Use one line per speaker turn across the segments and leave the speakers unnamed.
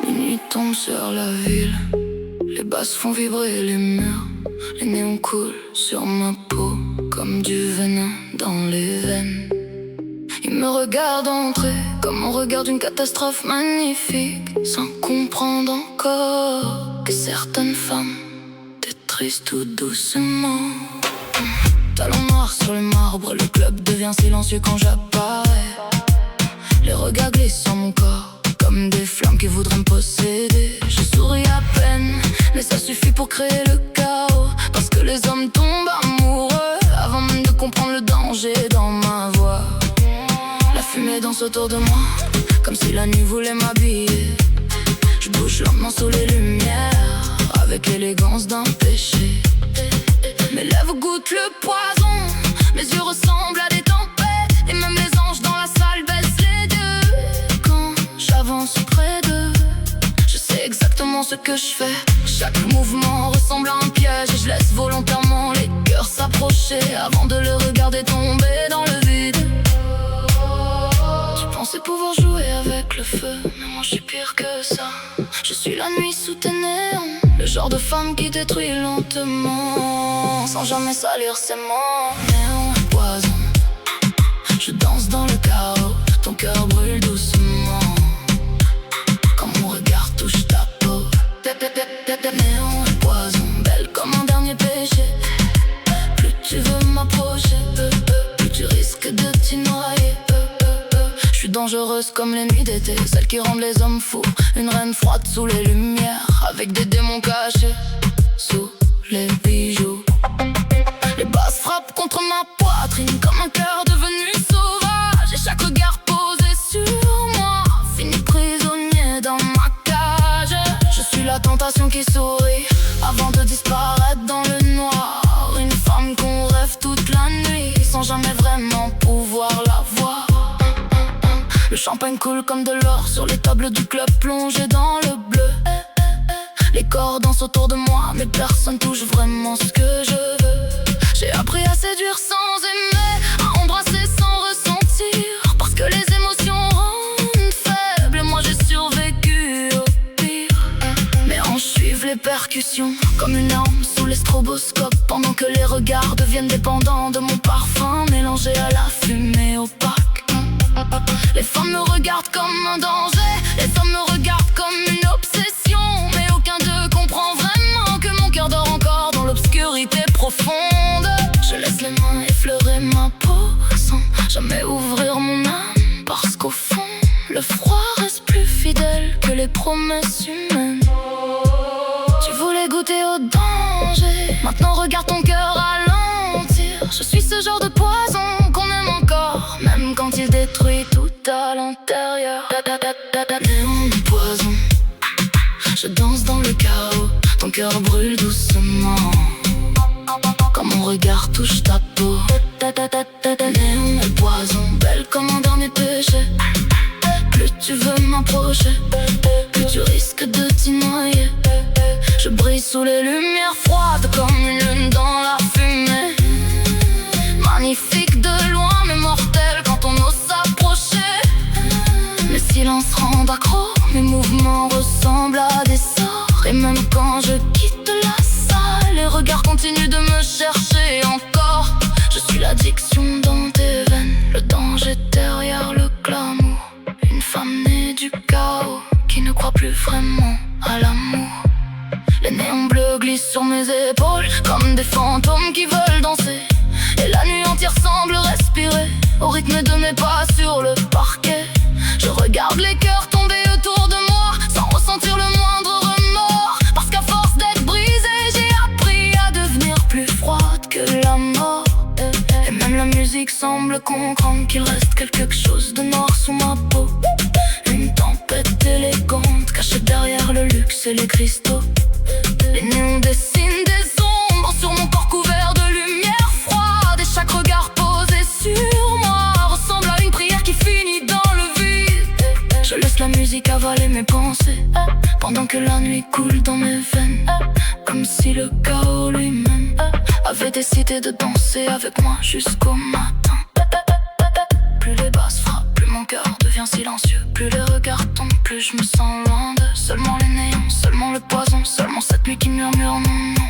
Minuit tombe sur la ville, les basses font vibrer les murs, les néons coulent sur ma peau comme du venin dans les veines. Il me regarde entrer comme on regarde une catastrophe magnifique, sans comprendre encore que certaines femmes détruisent tout doucement. Talons noirs sur le marbre, le club devient silencieux quand j'apparais. Les regards glissent sur mon corps comme des flammes qui voudraient me posséder. Je souris à peine, mais ça suffit pour créer le chaos, parce que les hommes tombent amoureux avant même de comprendre le danger dans ma voix. La fumée danse autour de moi, comme si la nuit voulait m'habiller. Je bouge lentement sous les lumières, avec l'élégance d'un péché. Mes lèvres goûtent le poison, mes yeux ressemblent à des tempêtes, et même les anges dans la salle baissent les yeux. Quand j'avance près d'eux, je sais exactement ce que je fais. Chaque mouvement ressemble à un piège, et je laisse volontairement les cœurs s'approcher avant de le regarder tomber dans le vide. Tu pensais pouvoir jouer avec le feu, mais moi je suis pire que ça. Je suis la nuit sous tes néons, le genre de femme qui détruit lentement, sans jamais salir ses mots. Néon, poison, je danse dans le chaos, ton cœur brûle doucement quand mon regard touche ta peau. Néon, poison, belle comme un dernier péché. Plus tu veux m'approcher, plus tu risques de t'y noyer. Je suis dangereuse comme les nuits d'été, celles qui rendent les hommes fous. Une reine froide sous les lumières, avec des démons cachés sous les bijoux. Les basses frappent contre ma poitrine comme un cœur devenu sauvage, et chaque regard posé sur moi finit prisonnier dans ma cage. Je suis la tentation qui sourit avant de disparaître dans le noir. Une femme qu'on rêve toute la nuit sans jamais vraiment pouvoir la voir. Le champagne coule comme de l'or sur les tables du club plongé dans le bleu. Les corps dansent autour de moi, mais personne touche vraiment ce que je veux. J'ai appris à séduire sans aimer, à embrasser sans ressentir, parce que les émotions rendent faible. Moi j'ai survécu au pire. Mes hanches suivent les percussions comme une arme sous les stroboscopes, pendant que les regards deviennent dépendants de mon parfum mélangé à la fumée opaque. Les femmes me regardent comme un danger, les hommes me regardent comme une obsession, mais aucun d'eux comprend vraiment que mon cœur dort encore dans l'obscurité profonde. Je laisse les mains effleurer ma peau sans jamais ouvrir mon âme, parce qu'au fond, le froid reste plus fidèle que les promesses humaines. Tu voulais goûter au danger, maintenant regarde ton cœur ralentir. Je suis ce genre de poison qu'on aime encore, même quand il détruit tout à l'intérieur. Néon de poison, je danse dans le chaos, ton cœur brûle doucement quand mon regard touche ta peau. Néon de poison, belle comme un dernier péché. Plus tu veux m'approcher, plus tu risques de t'y noyer. Je brille sous les lumières froides comme une lune dans la fumée. Magnifique de loin mais mortel quand on ose s'approcher. Mes silences rendent accro, mes mouvements ressemblent à des sorts. Et même quand je quitte la salle, les regards continuent de me chercher encore. Je suis l'addiction dans tes veines, le danger derrière le glamour. Une femme née du chaos, qui ne croit plus vraiment à l'amour. Les néons bleus glissent sur mes épaules comme des fantômes qui veulent danser, et la nuit entière semble respirer au rythme de mes pas sur le parquet. Je regarde les cœurs tomber autour de moi sans ressentir le moindre remords, parce qu'à force d'être brisée, j'ai appris à devenir plus froide que la mort. Et même la musique semble comprendre qu'il reste quelque chose de noir sous ma peau. Une tempête élégante cachée derrière le luxe et les cristaux. Les néons dessinent des ombres sur mon corps couvert de lumière froide, et chaque regard posé sur moi ressemble à une prière qui finit dans le vide. Je laisse la musique avaler mes pensées, pendant que la nuit coule dans mes veines, comme si le chaos lui-même avait décidé de danser avec moi jusqu'au matin. plus les basses frappent, plus mon cœur devient silencieux. Plus les regards tombent, plus je me sens loin de seulement les néons, seulement le poison, seulement cette nuit qui murmure mon nom.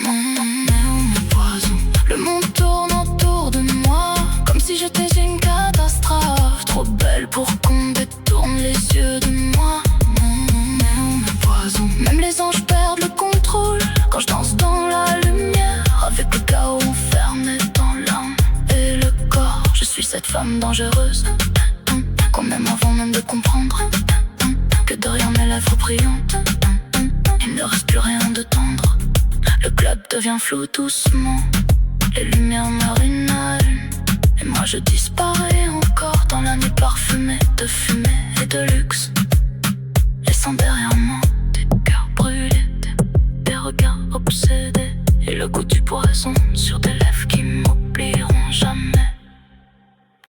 Mon poison. Le monde tourne autour de moi, comme si j'étais une catastrophe, trop belle pour qu'on détourne les yeux de moi. Mon poison. Même les anges perdent le contrôle quand je danse dans la lumière, avec le chaos enfermé dans l'âme et le corps. Je suis cette femme dangereuse qu'on aime avant même de comprendre que derrière mes lèvres brillantes il ne reste plus rien de tendre. Le club devient flou doucement, les lumières meurent une à une, et moi je disparais encore dans la nuit parfumée de fumée et de luxe, laissant derrière moi des cœurs brûlés, des regards obsédés et le goût du poison sur des lèvres